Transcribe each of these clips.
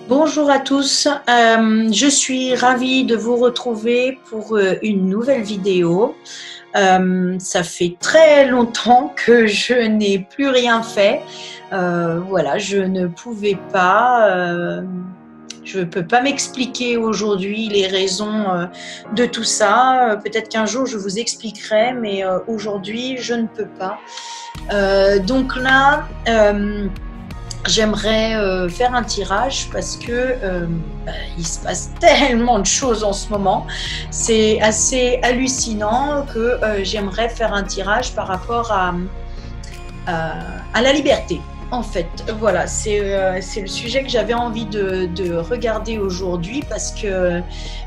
Bonjour à tous, je suis ravie de vous retrouver pour une nouvelle vidéo. Ça fait très longtemps que je n'ai plus rien fait. Voilà, je ne pouvais pas, je ne peux pas m'expliquer aujourd'hui les raisons de tout ça. Peut-être qu'un jour je vous expliquerai, mais aujourd'hui je ne peux pas. Donc là, j'aimerais faire un tirage parce que il se passe tellement de choses en ce moment. C'est assez hallucinant que j'aimerais faire un tirage par rapport à la liberté. En fait, voilà, c'est le sujet que j'avais envie de regarder aujourd'hui parce que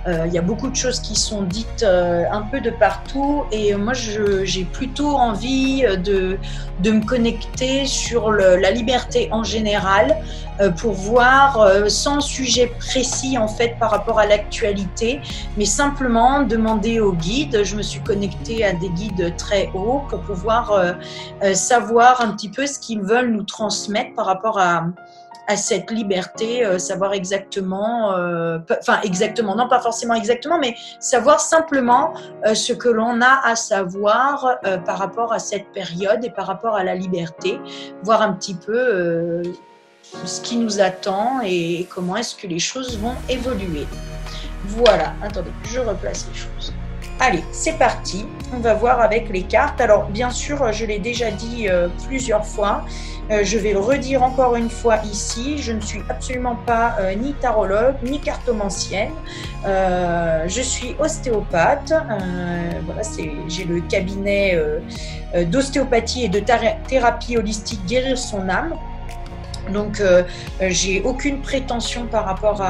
il y a beaucoup de choses qui sont dites un peu de partout et moi j'ai plutôt envie de me connecter sur la liberté en général pour voir sans sujet précis en fait par rapport à l'actualité, mais simplement demander aux guides. Je me suis connectée à des guides très hauts pour pouvoir savoir un petit peu ce qu'ils veulent nous transmettre par rapport à cette liberté, savoir exactement, enfin exactement, non pas forcément exactement, mais savoir simplement ce que l'on a à savoir par rapport à cette période et par rapport à la liberté, voir un petit peu ce qui nous attend et comment est-ce que les choses vont évoluer. Voilà, attendez, je replace les choses. Allez, c'est parti, on va voir avec les cartes. Alors, bien sûr, je l'ai déjà dit plusieurs fois, je vais le redire encore une fois ici, je ne suis absolument pas ni tarologue, ni cartomancienne, je suis ostéopathe, voilà, j'ai le cabinet d'ostéopathie et de thérapie holistique Guérir son âme. Donc, j'ai aucune prétention par rapport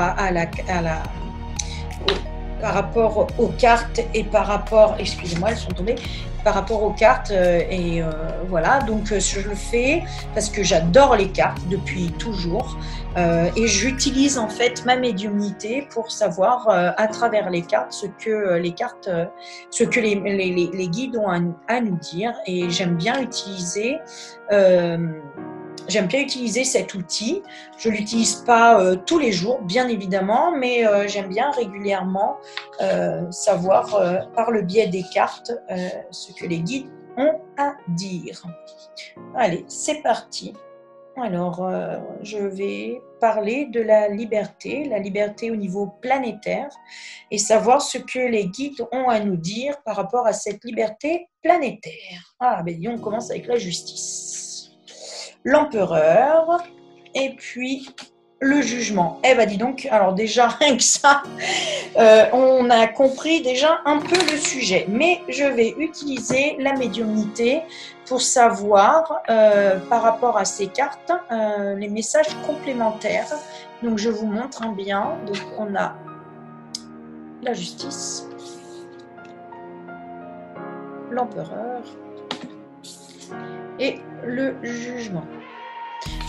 par rapport aux cartes et par rapport, excusez-moi, elles sont tombées, par rapport aux cartes et voilà, donc je le fais parce que j'adore les cartes depuis toujours et j'utilise en fait ma médiumnité pour savoir à travers les cartes ce que les cartes, ce que les guides ont à nous dire et j'aime bien utiliser cet outil. Je ne l'utilise pas tous les jours, bien évidemment, mais j'aime bien régulièrement savoir par le biais des cartes ce que les guides ont à dire. Allez, c'est parti. Alors, je vais parler de la liberté au niveau planétaire et savoir ce que les guides ont à nous dire par rapport à cette liberté planétaire. Ah, ben on commence avec la justice. L'empereur et puis le jugement. Eh ben dis donc, alors déjà rien que ça, on a compris déjà un peu le sujet, mais je vais utiliser la médiumnité pour savoir par rapport à ces cartes les messages complémentaires. Donc je vous montre bien, donc on a la justice, l'empereur et le jugement.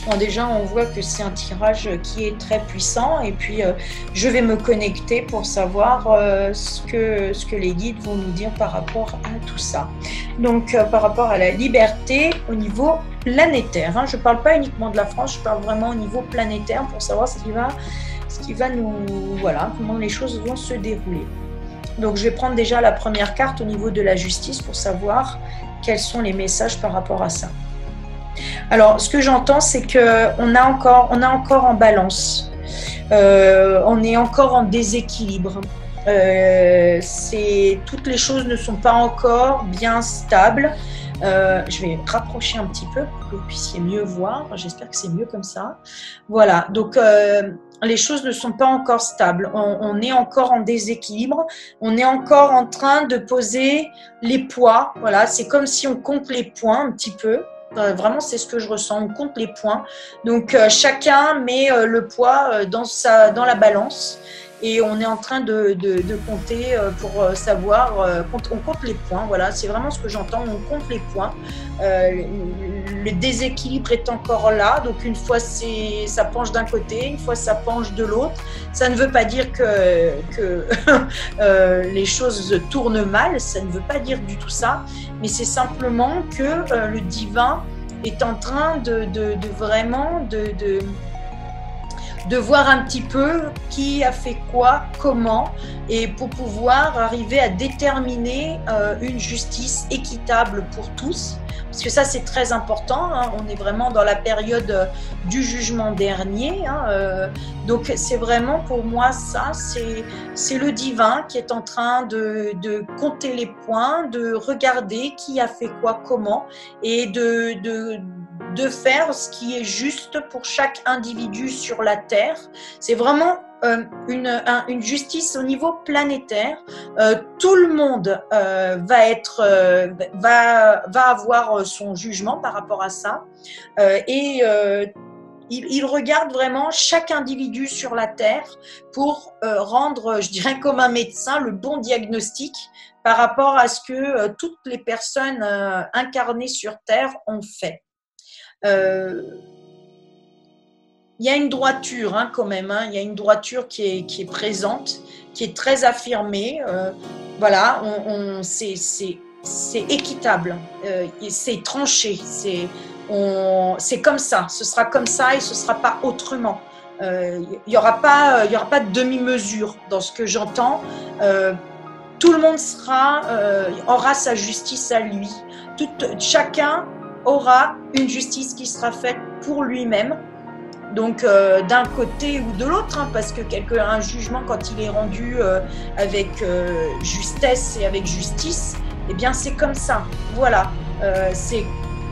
Bon, déjà, on voit que c'est un tirage qui est très puissant et puis je vais me connecter pour savoir ce que les guides vont nous dire par rapport à tout ça. Donc, par rapport à la liberté au niveau planétaire. Hein, je ne parle pas uniquement de la France, je parle vraiment au niveau planétaire pour savoir ce qui va nous... Voilà, comment les choses vont se dérouler. Donc, je vais prendre déjà la première carte au niveau de la justice pour savoir quels sont les messages par rapport à ça. Alors, ce que j'entends, c'est qu'on a encore en balance, on est encore en déséquilibre. Toutes les choses ne sont pas encore bien stables. Je vais rapprocher un petit peu pour que vous puissiez mieux voir. J'espère que c'est mieux comme ça. Voilà, donc les choses ne sont pas encore stables. On est encore en déséquilibre. On est encore en train de poser les poids. Voilà, c'est comme si on compte les points un petit peu. Vraiment, c'est ce que je ressens. On compte les points. Donc, chacun met le poids dans la balance et on est en train de compter pour savoir. On compte les points. Voilà, c'est vraiment ce que j'entends. On compte les points. Le déséquilibre est encore là. Donc, une fois, ça penche d'un côté, une fois, ça penche de l'autre. Ça ne veut pas dire que les choses tournent mal. Ça ne veut pas dire du tout ça. Mais c'est simplement que le divin est en train vraiment de voir un petit peu qui a fait quoi, comment, et pour pouvoir arriver à déterminer une justice équitable pour tous. Parce que ça, c'est très important, hein. On est vraiment dans la période du jugement dernier, hein. Donc, c'est vraiment pour moi ça, c'est le divin qui est en train de compter les points, de regarder qui a fait quoi, comment, et de faire ce qui est juste pour chaque individu sur la Terre. C'est vraiment une justice au niveau planétaire. Tout le monde va avoir son jugement par rapport à ça. Il regarde vraiment chaque individu sur la Terre pour rendre, je dirais comme un médecin, le bon diagnostic par rapport à ce que toutes les personnes incarnées sur Terre ont fait. Il y a une droiture quand même, hein. Il y a une droiture qui est présente, qui est très affirmée. Voilà, c'est équitable, c'est tranché, c'est comme ça, ce sera comme ça et ce ne sera pas autrement. Il n'y aura pas de demi-mesure dans ce que j'entends. Tout le monde aura sa justice à lui. Chacun aura une justice qui sera faite pour lui-même. Donc d'un côté ou de l'autre, hein, parce que un jugement, quand il est rendu avec justesse et avec justice, eh bien c'est comme ça. Voilà, c'est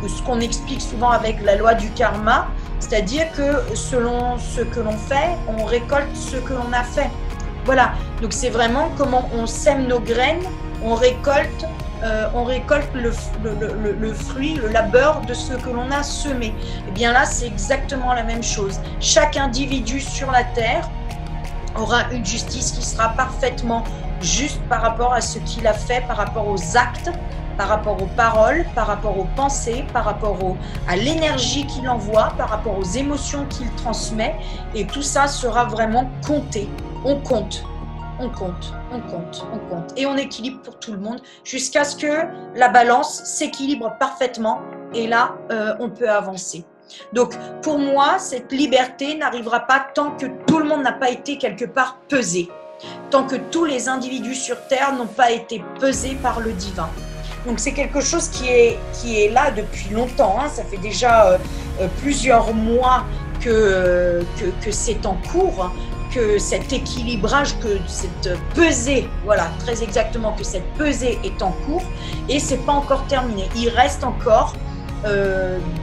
ce qu'on explique souvent avec la loi du karma, c'est-à-dire que selon ce que l'on fait, on récolte ce que l'on a fait. Voilà, donc c'est vraiment comment on sème nos graines, on récolte le fruit, le labeur de ce que l'on a semé. Et bien là, c'est exactement la même chose. Chaque individu sur la Terre aura une justice qui sera parfaitement juste par rapport à ce qu'il a fait, par rapport aux actes, par rapport aux paroles, par rapport aux pensées, par rapport à l'énergie qu'il envoie, par rapport aux émotions qu'il transmet. Et tout ça sera vraiment compté. On compte. On compte, on compte, on compte. Et on équilibre pour tout le monde jusqu'à ce que la balance s'équilibre parfaitement. Et là, on peut avancer. Donc, pour moi, cette liberté n'arrivera pas tant que tout le monde n'a pas été quelque part pesé. Tant que tous les individus sur Terre n'ont pas été pesés par le divin. Donc, c'est quelque chose qui est là depuis longtemps, hein. Ça fait déjà plusieurs mois que c'est en cours, hein. Que cet équilibrage, que cette pesée, voilà, très exactement, que cette pesée est en cours et c'est pas encore terminé. Il reste encore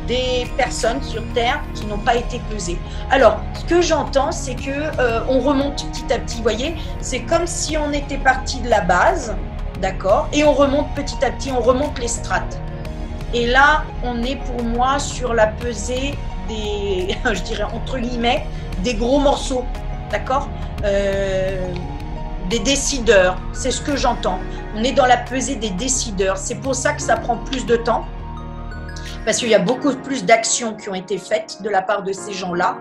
des personnes sur Terre qui n'ont pas été pesées. Alors, ce que j'entends, c'est que on remonte petit à petit. Vous voyez, c'est comme si on était parti de la base, d'accord, et on remonte petit à petit, on remonte les strates. Et là, on est pour moi sur la pesée des, je dirais entre guillemets, des gros morceaux. D'accord, des décideurs, c'est ce que j'entends. On est dans la pesée des décideurs. C'est pour ça que ça prend plus de temps, parce qu'il y a beaucoup plus d'actions qui ont été faites de la part de ces gens-là,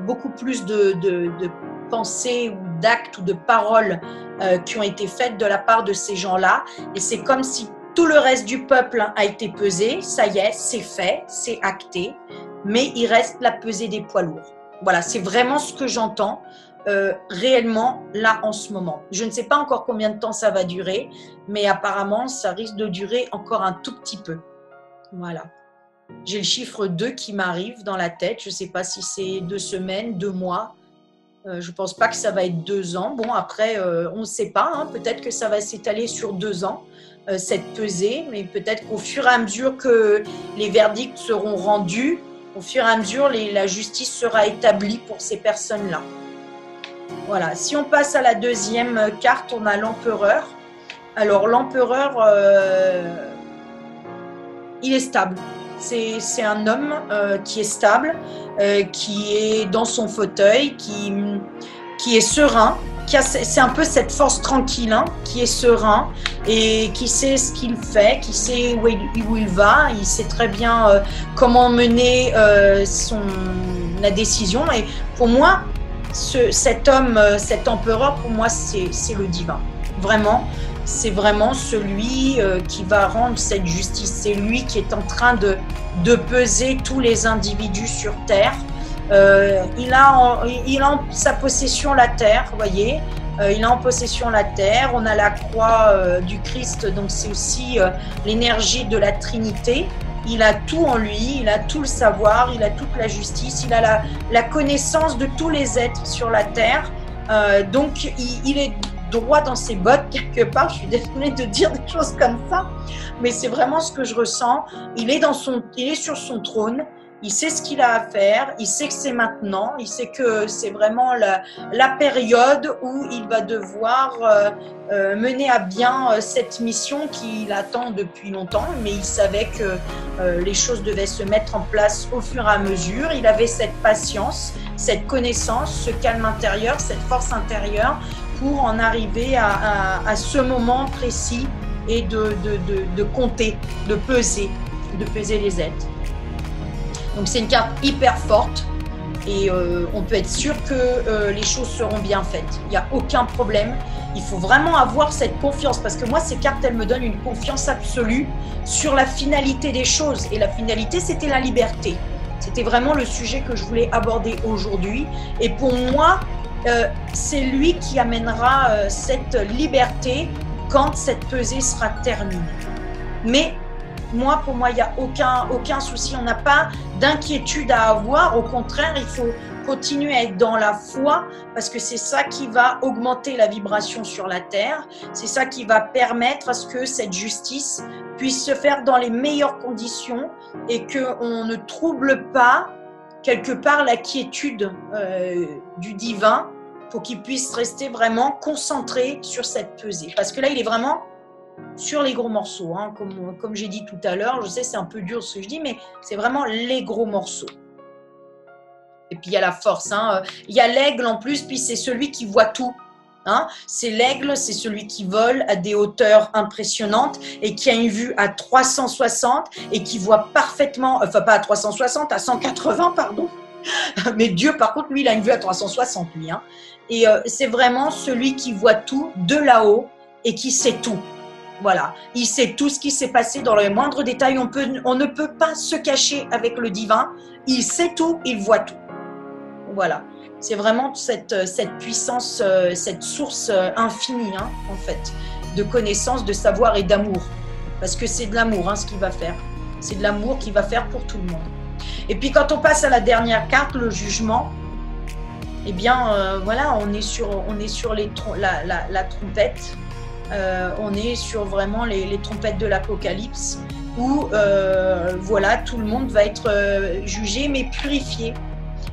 beaucoup plus de pensées ou d'actes ou de paroles qui ont été faites de la part de ces gens-là. Et c'est comme si tout le reste du peuple a été pesé. Ça y est, c'est fait, c'est acté, mais il reste la pesée des poids lourds. Voilà, c'est vraiment ce que j'entends réellement là en ce moment. Je ne sais pas encore combien de temps ça va durer, mais apparemment, ça risque de durer encore un tout petit peu. Voilà. J'ai le chiffre 2 qui m'arrive dans la tête. Je ne sais pas si c'est 2 semaines, 2 mois. Je ne pense pas que ça va être 2 ans. Bon, après, on ne sait pas. Hein, peut-être que ça va s'étaler sur 2 ans, cette pesée. Mais peut-être qu'au fur et à mesure que les verdicts seront rendus, au fur et à mesure, la justice sera établie pour ces personnes-là. Voilà. Si on passe à la deuxième carte, on a l'empereur. Alors, l'empereur, il est stable. C'est un homme qui est stable, qui est dans son fauteuil, qui est serein. C'est un peu cette force tranquille, hein, qui est serein et qui sait ce qu'il fait, qui sait où il va, il sait très bien comment mener la décision. Et pour moi, cet homme, cet empereur, pour moi, c'est le divin. Vraiment, c'est vraiment celui qui va rendre cette justice. C'est lui qui est en train de peser tous les individus sur Terre. il a en sa possession la terre, vous voyez. Il a en possession la terre. On a la croix du Christ, donc c'est aussi l'énergie de la Trinité. Il a tout en lui, il a tout le savoir, il a toute la justice, il a la connaissance de tous les êtres sur la terre. Donc, il est droit dans ses bottes quelque part. Je suis désolée de dire des choses comme ça, mais c'est vraiment ce que je ressens. Il est sur son trône. Il sait ce qu'il a à faire, il sait que c'est maintenant, il sait que c'est vraiment la période où il va devoir mener à bien cette mission qu'il attend depuis longtemps, mais il savait que les choses devaient se mettre en place au fur et à mesure. Il avait cette patience, cette connaissance, ce calme intérieur, cette force intérieure pour en arriver à ce moment précis et de compter, de peser les êtres. Donc c'est une carte hyper forte et on peut être sûr que les choses seront bien faites. Il n'y a aucun problème. Il faut vraiment avoir cette confiance parce que moi, ces cartes, elles me donnent une confiance absolue sur la finalité des choses. Et la finalité, c'était la liberté. C'était vraiment le sujet que je voulais aborder aujourd'hui. Et pour moi, c'est lui qui amènera cette liberté quand cette pesée sera terminée. Mais pour moi, il n'y a aucun souci. On n'a pas d'inquiétude à avoir. Au contraire, il faut continuer à être dans la foi parce que c'est ça qui va augmenter la vibration sur la terre. C'est ça qui va permettre à ce que cette justice puisse se faire dans les meilleures conditions et qu'on ne trouble pas quelque part la quiétude du divin pour qu'il puisse rester vraiment concentré sur cette pesée. Parce que là, il est vraiment sur les gros morceaux, hein, comme j'ai dit tout à l'heure. Je sais, c'est un peu dur ce que je dis, mais c'est vraiment les gros morceaux. Et puis, il y a la force. Hein. Il y a l'aigle en plus, puis c'est celui qui voit tout. Hein. C'est l'aigle, c'est celui qui vole à des hauteurs impressionnantes et qui a une vue à 360 et qui voit parfaitement, enfin pas à 360, à 180, pardon. Mais Dieu, par contre, lui, il a une vue à 360, lui. Hein. Et c'est vraiment celui qui voit tout de là-haut et qui sait tout. Voilà, il sait tout ce qui s'est passé dans les moindres détails. On ne peut pas se cacher avec le divin. Il sait tout, il voit tout. Voilà, c'est vraiment cette puissance, cette source infinie, hein, en fait, de connaissance, de savoir et d'amour. Parce que c'est de l'amour, hein, ce qu'il va faire. C'est de l'amour qu'il va faire pour tout le monde. Et puis quand on passe à la dernière carte, le jugement, eh bien, voilà, on est sur la trompette. On est sur vraiment les trompettes de l'Apocalypse où voilà, tout le monde va être jugé mais purifié.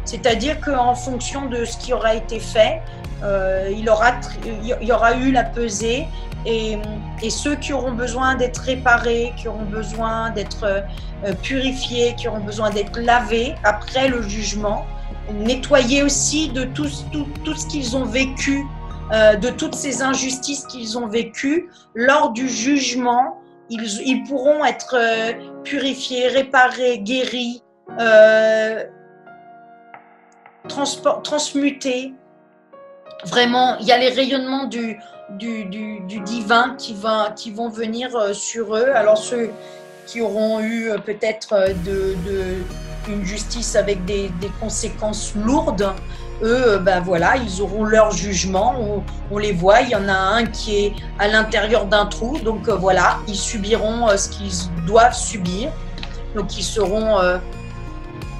C'est-à-dire qu'en fonction de ce qui aura été fait, il y aura eu la pesée et ceux qui auront besoin d'être réparés, qui auront besoin d'être purifiés, qui auront besoin d'être lavés après le jugement, nettoyés aussi de tout ce qu'ils ont vécu, de toutes ces injustices qu'ils ont vécues, lors du jugement, ils pourront être purifiés, réparés, guéris, transmutés. Vraiment, il y a les rayonnements du divin qui vont venir sur eux. Alors ceux qui auront eu peut-être une justice avec des conséquences lourdes, eux, ben voilà, ils auront leur jugement. On les voit, il y en a un qui est à l'intérieur d'un trou, donc voilà, ils subiront ce qu'ils doivent subir. Donc ils seront,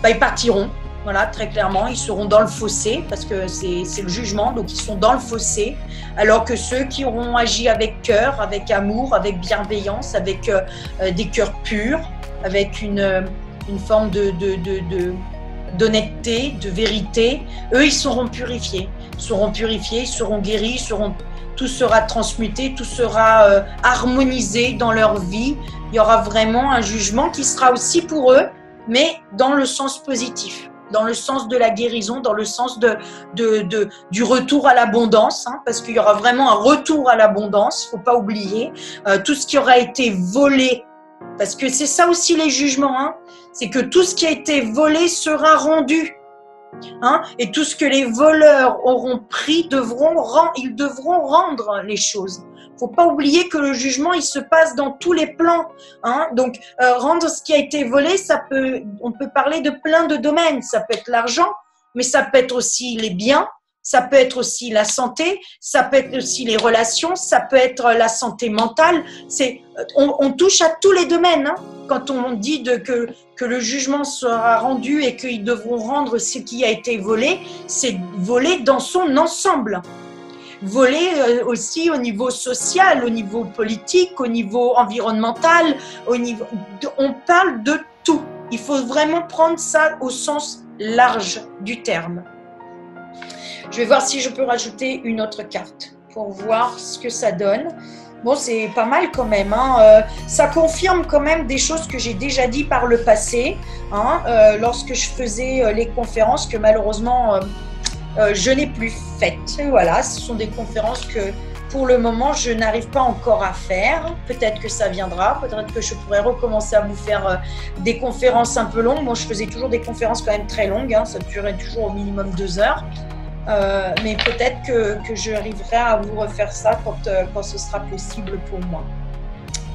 ils partiront, voilà, très clairement, ils seront dans le fossé parce que c'est le jugement, donc ils sont dans le fossé. Alors que ceux qui auront agi avec cœur, avec amour, avec bienveillance, avec des cœurs purs, avec une forme d'honnêteté, de vérité, eux, ils seront purifiés. Ils seront guéris, tout sera transmuté, tout sera harmonisé dans leur vie. Il y aura vraiment un jugement qui sera aussi pour eux, mais dans le sens positif, dans le sens de la guérison, dans le sens du retour à l'abondance, hein, parce qu'il y aura vraiment un retour à l'abondance, il ne faut pas oublier. Tout ce qui aura été volé, parce que c'est ça aussi les jugements, hein, c'est que tout ce qui a été volé sera rendu. Hein, et tout ce que les voleurs auront pris, ils devront rendre les choses. Il ne faut pas oublier que le jugement, il se passe dans tous les plans. Hein, donc, rendre ce qui a été volé, on peut parler de plein de domaines. Ça peut être l'argent, mais ça peut être aussi les biens, ça peut être aussi la santé, ça peut être aussi les relations, ça peut être la santé mentale. On touche à tous les domaines. Hein. Quand on dit que le jugement sera rendu et qu'ils devront rendre ce qui a été volé, c'est volé dans son ensemble. Volé aussi au niveau social, au niveau politique, au niveau environnemental, on parle de tout. Il faut vraiment prendre ça au sens large du terme. Je vais voir si je peux rajouter une autre carte pour voir ce que ça donne. Bon, c'est pas mal quand même. Hein. Ça confirme quand même des choses que j'ai déjà dit par le passé, hein, lorsque je faisais les conférences que malheureusement je n'ai plus faites. Voilà, ce sont des conférences que pour le moment je n'arrive pas encore à faire. Peut-être que ça viendra, peut-être que je pourrais recommencer à vous faire des conférences un peu longues. Moi, je faisais toujours des conférences quand même très longues, hein, ça durait toujours au minimum 2 heures. Mais peut-être que j'arriverai à vous refaire ça quand ce sera possible pour moi.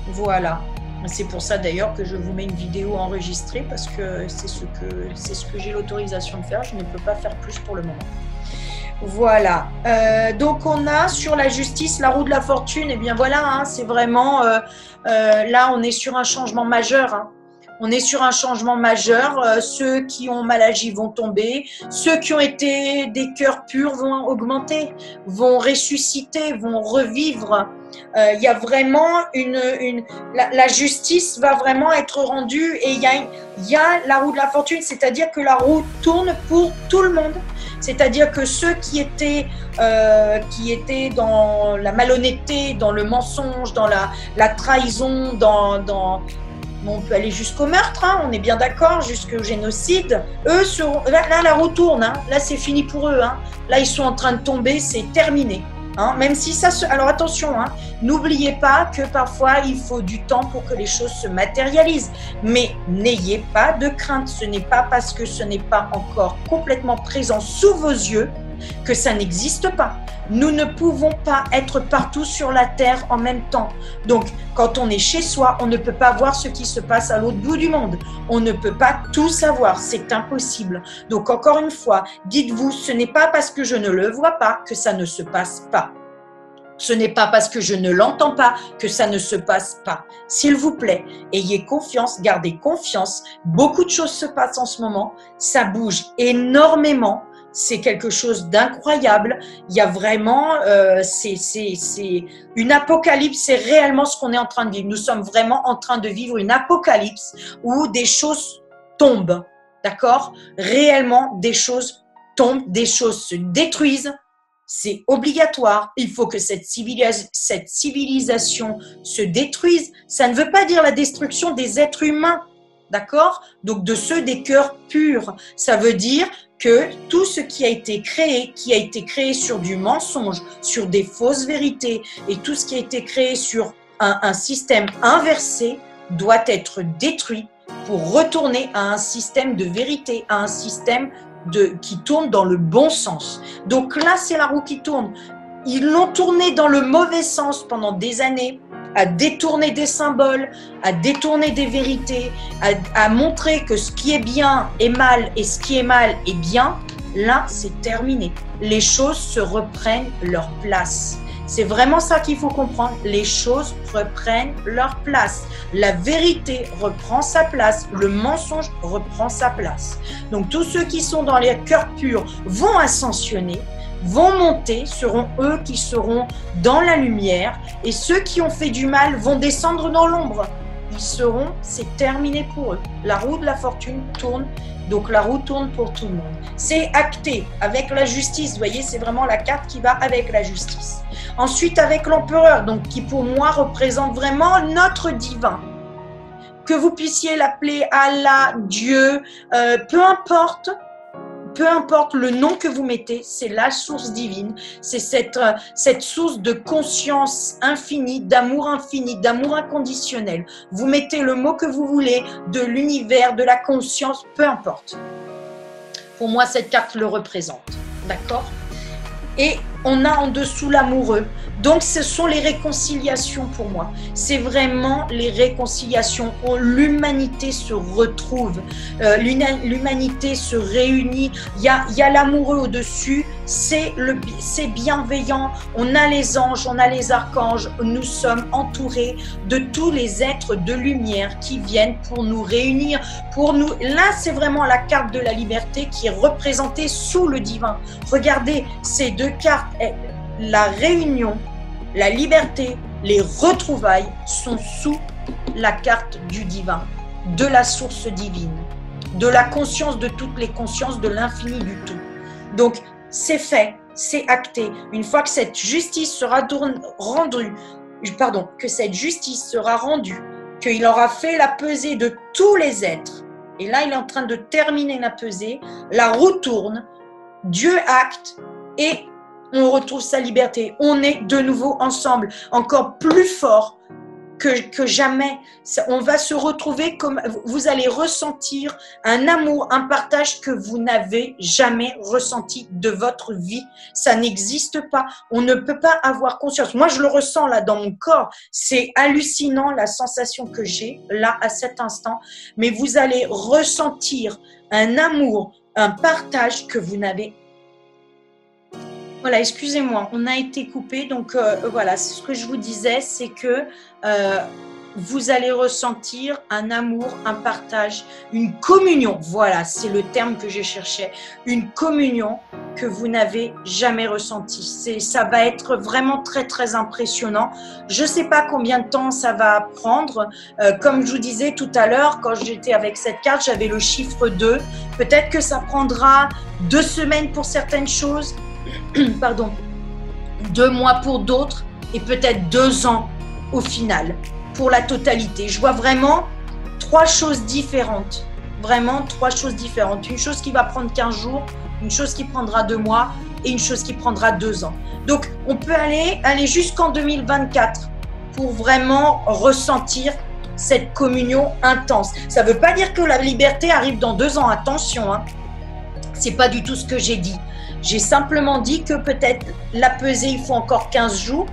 Voilà. C'est pour ça d'ailleurs que je vous mets une vidéo enregistrée parce que c'est ce que j'ai l'autorisation de faire. Je ne peux pas faire plus pour le moment. Voilà. Donc on a sur la justice, la roue de la fortune. Et bien voilà, hein, c'est vraiment là on est sur un changement majeur. Hein. On est sur un changement majeur. Ceux qui ont mal agi vont tomber. Ceux qui ont été des cœurs purs vont augmenter, vont ressusciter, vont revivre. Il y a vraiment la justice va vraiment être rendue et il y a la roue de la fortune, c'est-à-dire que la roue tourne pour tout le monde. C'est-à-dire que ceux qui étaient dans la malhonnêteté, dans le mensonge, dans la trahison, on peut aller jusqu'au meurtre, hein, on est bien d'accord, jusqu'au génocide. Eux seront là la roue tourne, hein, là c'est fini pour eux. Hein. Là ils sont en train de tomber, c'est terminé. Hein, même si ça se... Alors attention, hein, n'oubliez pas que parfois il faut du temps pour que les choses se matérialisent. Mais n'ayez pas de crainte, ce n'est pas parce que ce n'est pas encore complètement présent sous vos yeux que ça n'existe pas. Nous ne pouvons pas être partout sur la terre en même temps. Donc, quand on est chez soi, on ne peut pas voir ce qui se passe à l'autre bout du monde. On ne peut pas tout savoir, c'est impossible. Donc, encore une fois, dites-vous, ce n'est pas parce que je ne le vois pas que ça ne se passe pas. Ce n'est pas parce que je ne l'entends pas que ça ne se passe pas. S'il vous plaît, ayez confiance, gardez confiance. Beaucoup de choses se passent en ce moment. Ça bouge énormément. C'est quelque chose d'incroyable. Il y a vraiment, c'est une apocalypse. C'est réellement ce qu'on est en train de vivre. Nous sommes vraiment en train de vivre une apocalypse où des choses tombent. D'accord? Réellement, des choses tombent, des choses se détruisent. C'est obligatoire. Il faut que cette civilisation se détruise. Ça ne veut pas dire la destruction des êtres humains. D'accord? Donc, de ceux des cœurs purs. Ça veut dire que tout ce qui a été créé sur du mensonge, sur des fausses vérités, et tout ce qui a été créé sur un système inversé doit être détruit pour retourner à un système de vérité, à un système qui tourne dans le bon sens. Donc là, c'est la roue qui tourne. Ils l'ont tourné dans le mauvais sens pendant des années, à détourner des symboles, à détourner des vérités, à montrer que ce qui est bien est mal et ce qui est mal est bien. Là, c'est terminé. Les choses se reprennent leur place. C'est vraiment ça qu'il faut comprendre. Les choses reprennent leur place. La vérité reprend sa place. Le mensonge reprend sa place. Donc, tous ceux qui sont dans les cœurs purs vont ascensionner, vont monter, seront eux qui seront dans la lumière, et ceux qui ont fait du mal vont descendre dans l'ombre. Ils seront, c'est terminé pour eux. La roue de la fortune tourne, donc la roue tourne pour tout le monde. C'est acté avec la justice, vous voyez, c'est vraiment la carte qui va avec la justice. Ensuite, avec l'empereur, donc qui pour moi représente vraiment notre divin. Que vous puissiez l'appeler Allah, Dieu, peu importe le nom que vous mettez, c'est la source divine, c'est cette source de conscience infinie, d'amour inconditionnel. Vous mettez le mot que vous voulez, de l'univers, de la conscience, peu importe. Pour moi, cette carte le représente, d'accord? Et on a en dessous l'amoureux. Donc, ce sont les réconciliations pour moi. C'est vraiment les réconciliations. L'humanité se retrouve, l'humanité se réunit. Il y a l'amoureux au-dessus, c'est bienveillant. On a les anges, on a les archanges. Nous sommes entourés de tous les êtres de lumière qui viennent pour nous réunir. Là, c'est vraiment la carte de la liberté qui est représentée sous le divin. Regardez ces deux cartes. La réunion, la liberté, les retrouvailles sont sous la carte du divin, de la source divine, de la conscience de toutes les consciences, de l'infini du tout. Donc, c'est fait, c'est acté. Une fois que cette justice sera rendue, qu'il aura fait la pesée de tous les êtres, et là, il est en train de terminer la pesée, la roue tourne, Dieu acte, et on retrouve sa liberté. On est de nouveau ensemble, encore plus fort que jamais. On va se retrouver comme vous allez ressentir un amour, un partage que vous n'avez jamais ressenti de votre vie. Ça n'existe pas. On ne peut pas avoir conscience. Moi, je le ressens là dans mon corps. C'est hallucinant la sensation que j'ai là à cet instant. Mais vous allez ressentir un amour, un partage que vous n'avez. Voilà, excusez-moi, on a été coupé. Donc voilà, ce que je vous disais, c'est que vous allez ressentir un amour, un partage, une communion. Voilà, c'est le terme que je cherchais. Une communion que vous n'avez jamais ressentie. Ça va être vraiment très, très impressionnant. Je ne sais pas combien de temps ça va prendre. Comme je vous disais tout à l'heure, quand j'étais avec cette carte, j'avais le chiffre 2. Peut-être que ça prendra 2 semaines pour certaines choses. Pardon, 2 mois pour d'autres et peut-être 2 ans au final pour la totalité. Je vois vraiment 3 choses différentes, vraiment 3 choses différentes. Une chose qui va prendre 15 jours, une chose qui prendra 2 mois et une chose qui prendra 2 ans. Donc, on peut aller jusqu'en 2024 pour vraiment ressentir cette communion intense. Ça ne veut pas dire que la liberté arrive dans 2 ans, attention, hein. C'est pas du tout ce que j'ai dit. J'ai simplement dit que peut-être la pesée, il faut encore 15 jours,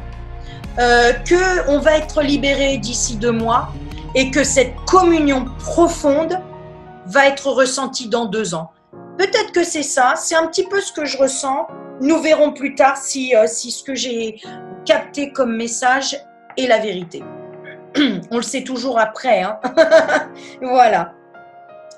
qu'on va être libéré d'ici 2 mois et que cette communion profonde va être ressentie dans 2 ans. Peut-être que c'est ça, c'est un petit peu ce que je ressens. Nous verrons plus tard si ce que j'ai capté comme message est la vérité. On le sait toujours après, hein. Voilà.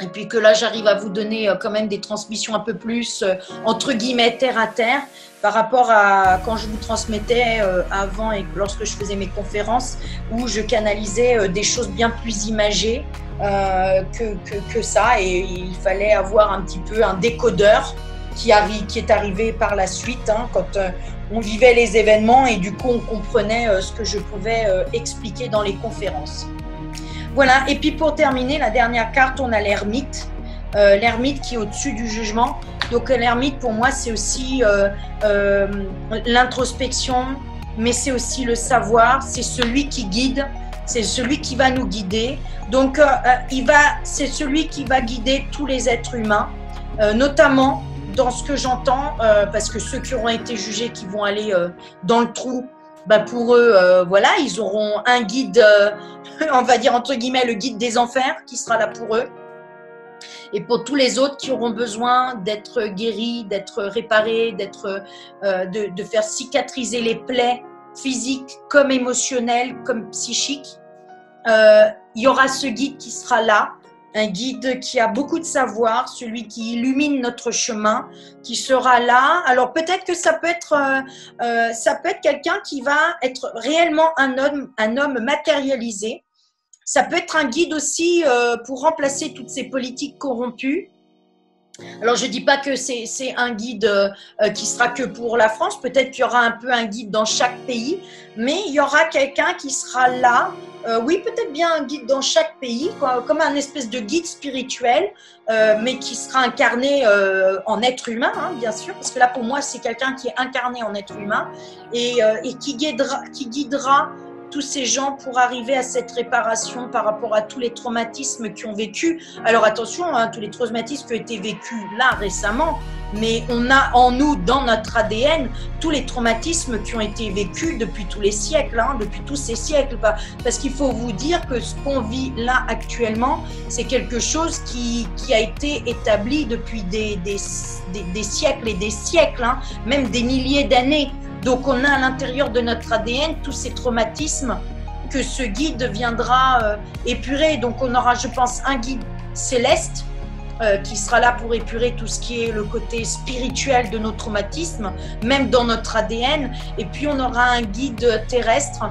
Et puis que là, j'arrive à vous donner quand même des transmissions un peu plus, entre guillemets, terre à terre, par rapport à quand je vous transmettais avant et lorsque je faisais mes conférences, où je canalisais des choses bien plus imagées que ça. Et il fallait avoir un petit peu un décodeur qui est arrivé par la suite, hein, quand on vivait les événements et du coup, on comprenait ce que je pouvais expliquer dans les conférences. Voilà, et puis pour terminer, la dernière carte, on a l'ermite. L'ermite qui est au-dessus du jugement. Donc l'ermite, pour moi, c'est aussi l'introspection, mais c'est aussi le savoir, c'est celui qui guide, c'est celui qui va nous guider. Donc c'est celui qui va guider tous les êtres humains, notamment dans ce que j'entends, parce que ceux qui auront été jugés, qui vont aller dans le trou, bah pour eux, voilà, ils auront un guide, on va dire entre guillemets le guide des enfers qui sera là pour eux. Et pour tous les autres qui auront besoin d'être guéris, d'être réparés, de faire cicatriser les plaies physiques comme émotionnelles, comme psychiques, il y aura ce guide qui sera là. Un guide qui a beaucoup de savoir, celui qui illumine notre chemin, qui sera là. Alors peut-être que ça peut être quelqu'un qui va être réellement un homme matérialisé. Ça peut être un guide aussi pour remplacer toutes ces politiques corrompues. Alors je ne dis pas que c'est un guide qui sera que pour la France. Peut-être qu'il y aura un peu un guide dans chaque pays, mais il y aura quelqu'un qui sera là. Oui, peut-être bien un guide dans chaque pays, quoi, comme un espèce de guide spirituel, mais qui sera incarné en être humain, hein, bien sûr, parce que là, pour moi, c'est quelqu'un qui est incarné en être humain et qui guidera tous ces gens pour arriver à cette réparation par rapport à tous les traumatismes qu'ils ont vécu. Alors attention, hein, tous les traumatismes qui ont été vécus là récemment, mais on a en nous, dans notre ADN, tous les traumatismes qui ont été vécus depuis tous les siècles, hein, depuis tous ces siècles. Parce qu'il faut vous dire que ce qu'on vit là actuellement, c'est quelque chose qui a été établi depuis des siècles et des siècles, hein, même des milliers d'années. Donc on a à l'intérieur de notre ADN tous ces traumatismes que ce guide viendra épurer. Donc on aura, je pense, un guide céleste qui sera là pour épurer tout ce qui est le côté spirituel de nos traumatismes, même dans notre ADN. Et puis on aura un guide terrestre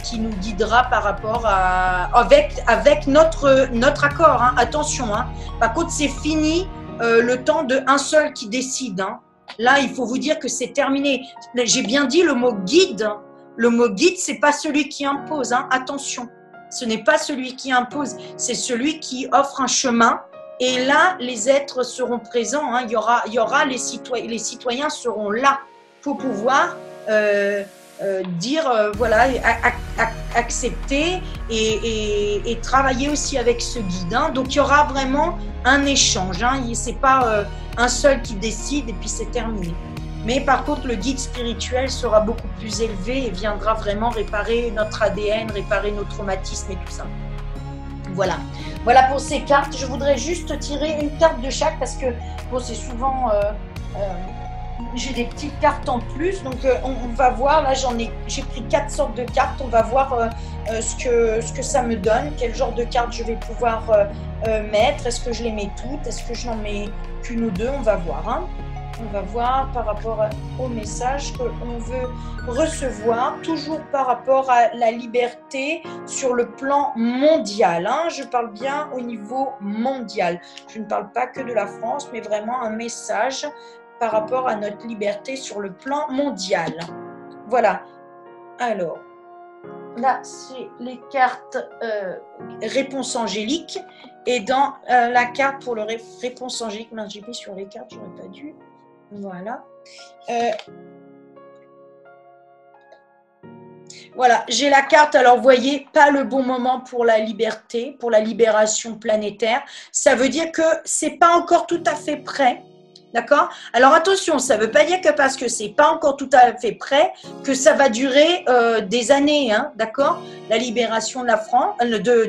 qui nous guidera par rapport avec notre accord. Hein. Attention, hein. Par contre c'est fini le temps d'un seul qui décide. Hein. Là il faut vous dire que c'est terminé. J'ai bien dit le mot guide. Le mot guide, c'est pas celui qui impose. Hein. Attention, ce n'est pas celui qui impose, c'est celui qui offre un chemin. Et là, les êtres seront présents. Hein. Il y aura les citoyens seront là pour pouvoir dire, voilà, accepter et travailler aussi avec ce guide. Hein. Donc, il y aura vraiment un échange. Hein. Ce n'est pas un seul qui décide et puis c'est terminé. Mais par contre, le guide spirituel sera beaucoup plus élevé et viendra vraiment réparer notre ADN, réparer nos traumatismes et tout ça. Voilà. Voilà pour ces cartes. Je voudrais juste tirer une carte de chaque parce que bon, c'est souvent... j'ai des petites cartes en plus. Donc, on va voir. Là, j'ai pris 4 sortes de cartes. On va voir ce que ça me donne. Quel genre de cartes je vais pouvoir mettre. Est-ce que je les mets toutes? Est-ce que je n'en mets qu'une ou deux? On va voir. Hein. On va voir par rapport au message qu'on veut recevoir, toujours par rapport à la liberté sur le plan mondial. Hein. Je parle bien au niveau mondial. Je ne parle pas que de la France, mais vraiment un message par rapport à notre liberté sur le plan mondial. Voilà. Alors, là, c'est les cartes réponse angélique. Et dans la carte pour le réponse angélique, j'ai mis sur les cartes, j'aurais pas dû. Voilà. Voilà, j'ai la carte. Alors, vous voyez, pas le bon moment pour la liberté, pour la libération planétaire. Ça veut dire que c'est pas encore tout à fait prêt. D'accord? Alors, attention, ça ne veut pas dire que parce que c'est pas encore tout à fait prêt, que ça va durer des années. Hein, d'accord? La libération de la France,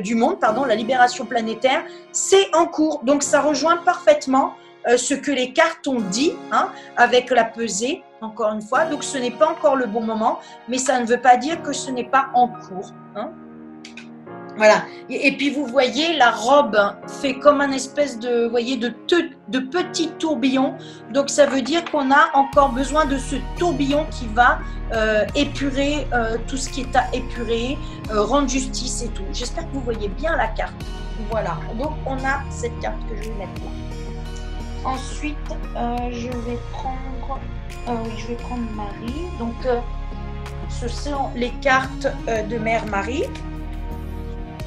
du monde, pardon, la libération planétaire, c'est en cours. Donc, ça rejoint parfaitement ce que les cartes ont dit, hein, avec la pesée, encore une fois. Donc, ce n'est pas encore le bon moment, mais ça ne veut pas dire que ce n'est pas en cours. Hein. Voilà. Et puis, vous voyez, la robe fait comme un espèce de, voyez, de petit tourbillon. Donc, ça veut dire qu'on a encore besoin de ce tourbillon qui va épurer tout ce qui est à épurer, rendre justice et tout. J'espère que vous voyez bien la carte. Voilà. Donc, on a cette carte que je vais mettre là. Ensuite, je vais prendre Marie. Donc, ce sont les cartes de Mère Marie.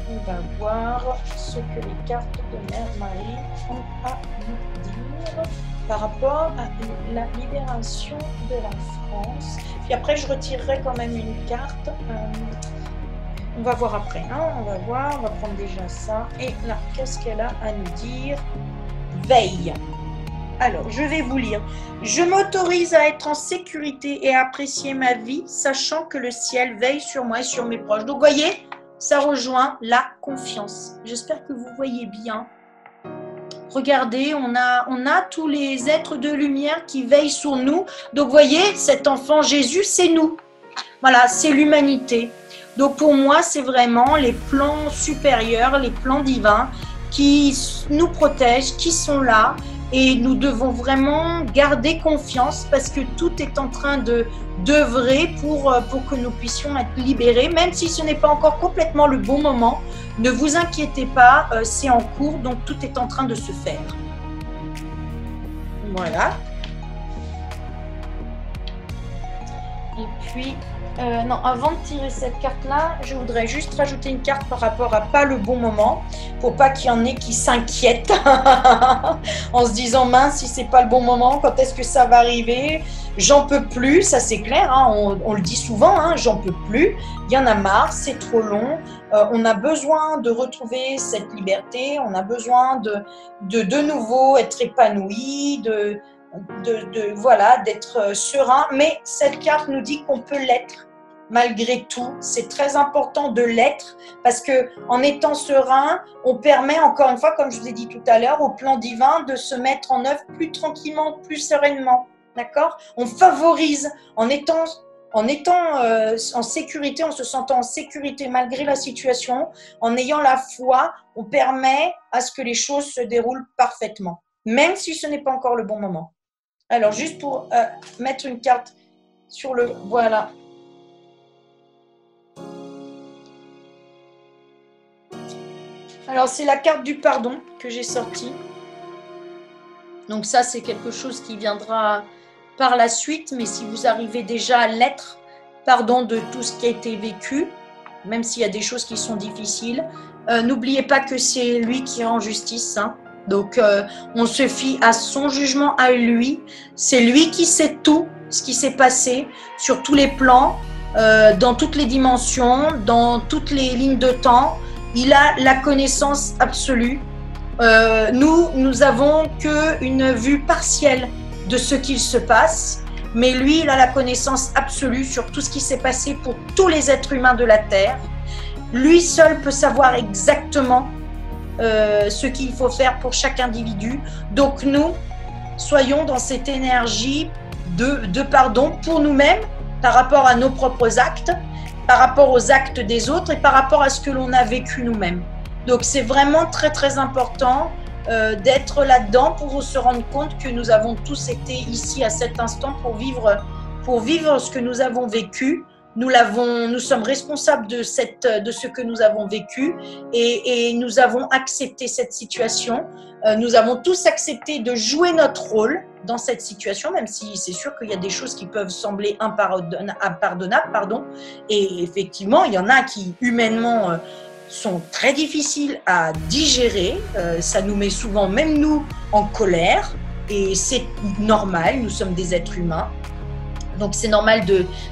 On va voir ce que les cartes de Mère Marie ont à nous dire par rapport à la libération de la France. Puis après, je retirerai quand même une carte. On va voir après. Hein, on va voir. On va prendre déjà ça. Et là, qu'est-ce qu'elle a à nous dire? Veille. Alors, je vais vous lire. Je m'autorise à être en sécurité et à apprécier ma vie, sachant que le ciel veille sur moi et sur mes proches. Donc, voyez, ça rejoint la confiance. J'espère que vous voyez bien. Regardez, on a tous les êtres de lumière qui veillent sur nous. Donc, voyez, cet enfant Jésus, c'est nous. Voilà, c'est l'humanité. Donc, pour moi, c'est vraiment les plans supérieurs, les plans divins qui nous protègent, qui sont là. Et nous devons vraiment garder confiance parce que tout est en train d'œuvrer pour que nous puissions être libérés, même si ce n'est pas encore complètement le bon moment. Ne vous inquiétez pas, c'est en cours, donc tout est en train de se faire. Voilà. Et puis, non, avant de tirer cette carte-là, je voudrais juste rajouter une carte par rapport à pas le bon moment, pour pas qu'il y en ait qui s'inquiètent en se disant mince, si c'est pas le bon moment, quand est-ce que ça va arriver? J'en peux plus, ça c'est clair, hein, on le dit souvent, hein, j'en peux plus, il y en a marre, c'est trop long, on a besoin de retrouver cette liberté, on a besoin de nouveau être épanoui, voilà, d'être serein. Mais cette carte nous dit qu'on peut l'être malgré tout. C'est très important de l'être parce que en étant serein, on permet encore une fois, comme je vous ai dit tout à l'heure, au plan divin de se mettre en œuvre plus tranquillement, plus sereinement. D'accord? On favorise en étant en sécurité, en se sentant en sécurité malgré la situation, en ayant la foi, on permet à ce que les choses se déroulent parfaitement, même si ce n'est pas encore le bon moment. Alors, juste pour mettre une carte sur le... Voilà. Alors, c'est la carte du pardon que j'ai sortie. Donc ça, c'est quelque chose qui viendra par la suite, mais si vous arrivez déjà à l'être, pardon de tout ce qui a été vécu, même s'il y a des choses qui sont difficiles, n'oubliez pas que c'est lui qui rend justice, hein. Donc on se fie à son jugement à lui, c'est lui qui sait tout ce qui s'est passé sur tous les plans, dans toutes les dimensions, dans toutes les lignes de temps, il a la connaissance absolue. Nous avons qu'une vue partielle de ce qu'il se passe, mais lui, il a la connaissance absolue sur tout ce qui s'est passé pour tous les êtres humains de la Terre. Lui seul peut savoir exactement ce qu'il faut faire pour chaque individu. Donc nous, soyons dans cette énergie de pardon pour nous-mêmes, par rapport à nos propres actes, par rapport aux actes des autres et par rapport à ce que l'on a vécu nous-mêmes. Donc c'est vraiment très très important d'être là-dedans pour se rendre compte que nous avons tous été ici à cet instant pour vivre ce que nous avons vécu. Nous sommes responsables de ce que nous avons vécu et nous avons accepté cette situation. Nous avons tous accepté de jouer notre rôle dans cette situation, même si c'est sûr qu'il y a des choses qui peuvent sembler impardonnables, pardon. Et effectivement, il y en a qui humainement sont très difficiles à digérer. Ça nous met souvent, même nous, en colère. Et c'est normal, nous sommes des êtres humains. Donc c'est normal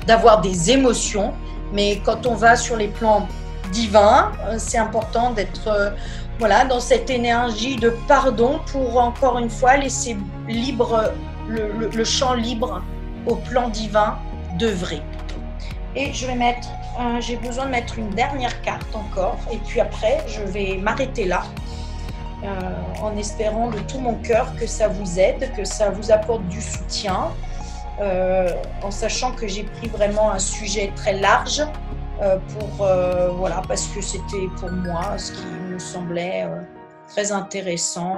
d'avoir des émotions. Mais quand on va sur les plans divins, c'est important d'être voilà, dans cette énergie de pardon pour, encore une fois, laisser libre le champ libre au plan divin d'œuvrer. Et je vais mettre... j'ai besoin de mettre une dernière carte encore et puis après je vais m'arrêter là en espérant de tout mon cœur que ça vous aide, que ça vous apporte du soutien, en sachant que j'ai pris vraiment un sujet très large voilà, parce que c'était pour moi ce qui me semblait très intéressant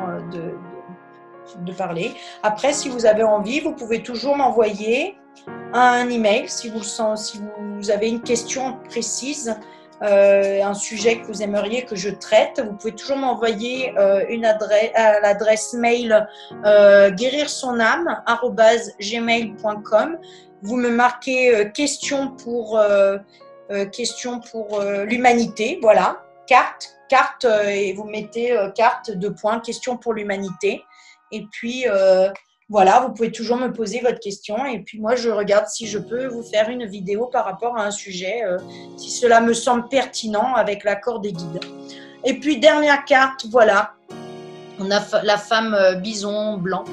de parler. Après, si vous avez envie, vous pouvez toujours m'envoyer un email si vous avez une question précise, un sujet que vous aimeriez que je traite. Vous pouvez toujours m'envoyer une adresse à l'adresse mail guérir-son-âme@gmail.com. Vous me marquez question pour l'humanité, voilà, carte et vous mettez carte de points, question pour l'humanité. Et puis voilà, vous pouvez toujours me poser votre question et puis moi je regarde si je peux vous faire une vidéo par rapport à un sujet, si cela me semble pertinent avec l'accord des guides. Et puis dernière carte, voilà, on a la femme bison blanc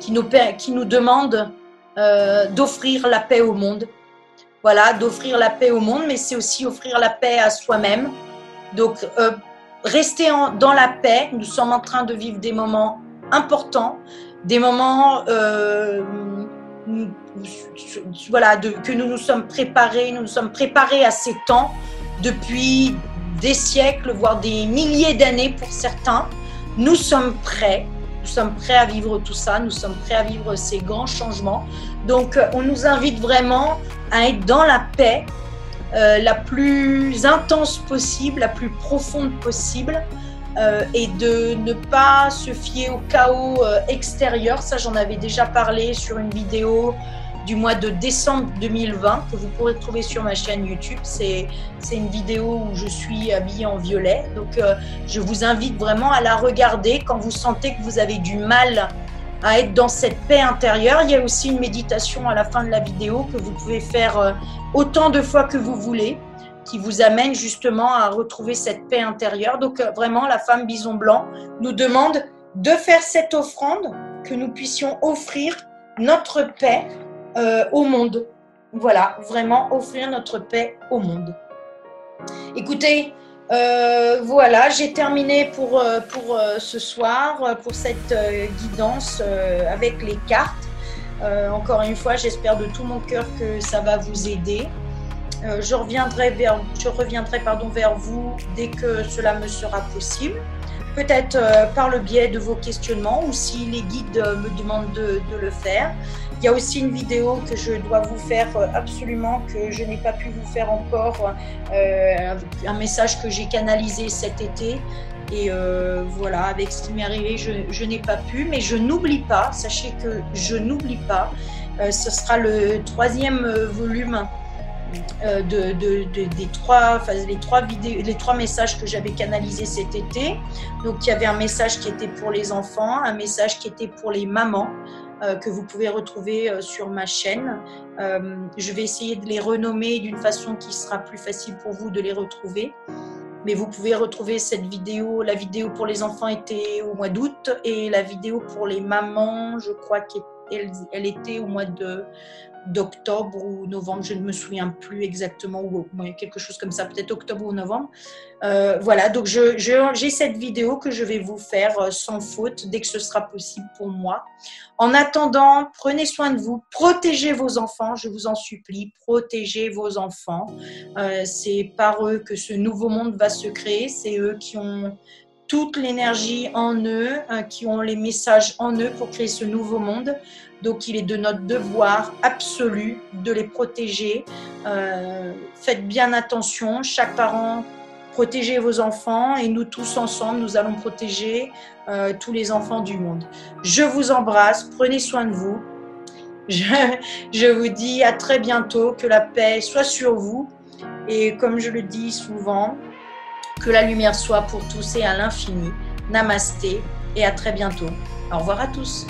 qui nous demande d'offrir la paix au monde. Voilà, d'offrir la paix au monde, mais c'est aussi offrir la paix à soi-même. Donc rester dans la paix, nous sommes en train de vivre des moments importants, des moments voilà, que nous nous sommes préparés à ces temps depuis des siècles, voire des milliers d'années pour certains. Nous sommes prêts à vivre tout ça, nous sommes prêts à vivre ces grands changements. Donc on nous invite vraiment à être dans la paix la plus intense possible, la plus profonde possible. Et de ne pas se fier au chaos extérieur. Ça, j'en avais déjà parlé sur une vidéo du mois de décembre 2020 que vous pourrez trouver sur ma chaîne YouTube. C'est une vidéo où je suis habillée en violet. Donc, je vous invite vraiment à la regarder quand vous sentez que vous avez du mal à être dans cette paix intérieure. Il y a aussi une méditation à la fin de la vidéo que vous pouvez faire autant de fois que vous voulez, qui vous amène justement à retrouver cette paix intérieure. Donc vraiment, la femme bison blanc nous demande de faire cette offrande, que nous puissions offrir notre paix au monde. Voilà, vraiment offrir notre paix au monde. Écoutez, voilà, j'ai terminé pour ce soir, pour cette guidance avec les cartes. Encore une fois, j'espère de tout mon cœur que ça va vous aider. Je reviendrai vers vous dès que cela me sera possible. Peut-être par le biais de vos questionnements ou si les guides me demandent de le faire. Il y a aussi une vidéo que je dois vous faire absolument, que je n'ai pas pu vous faire encore, un message que j'ai canalisé cet été. Et voilà, avec ce qui m'est arrivé, je n'ai pas pu, mais je n'oublie pas, sachez que je n'oublie pas. Ce sera le 3e volume les trois messages que j'avais canalisés cet été. Donc il y avait un message qui était pour les enfants, un message qui était pour les mamans, que vous pouvez retrouver sur ma chaîne. Je vais essayer de les renommer d'une façon qui sera plus facile pour vous de les retrouver. Mais vous pouvez retrouver cette vidéo. La vidéo pour les enfants était au mois d'août et la vidéo pour les mamans, je crois qu'elle était au mois d'octobre ou novembre, je ne me souviens plus exactement, ou quelque chose comme ça, peut-être octobre ou novembre. Voilà, donc j'ai cette vidéo que je vais vous faire sans faute dès que ce sera possible pour moi. En attendant, prenez soin de vous, protégez vos enfants, je vous en supplie, protégez vos enfants. C'est par eux que ce nouveau monde va se créer, c'est eux qui ont toute l'énergie en eux, qui ont les messages en eux pour créer ce nouveau monde. Donc, il est de notre devoir absolu de les protéger. Faites bien attention, chaque parent, protégez vos enfants et nous tous ensemble, nous allons protéger tous les enfants du monde. Je vous embrasse, prenez soin de vous. Je vous dis à très bientôt, que la paix soit sur vous et comme je le dis souvent, que la lumière soit pour tous et à l'infini. Namasté et à très bientôt. Au revoir à tous.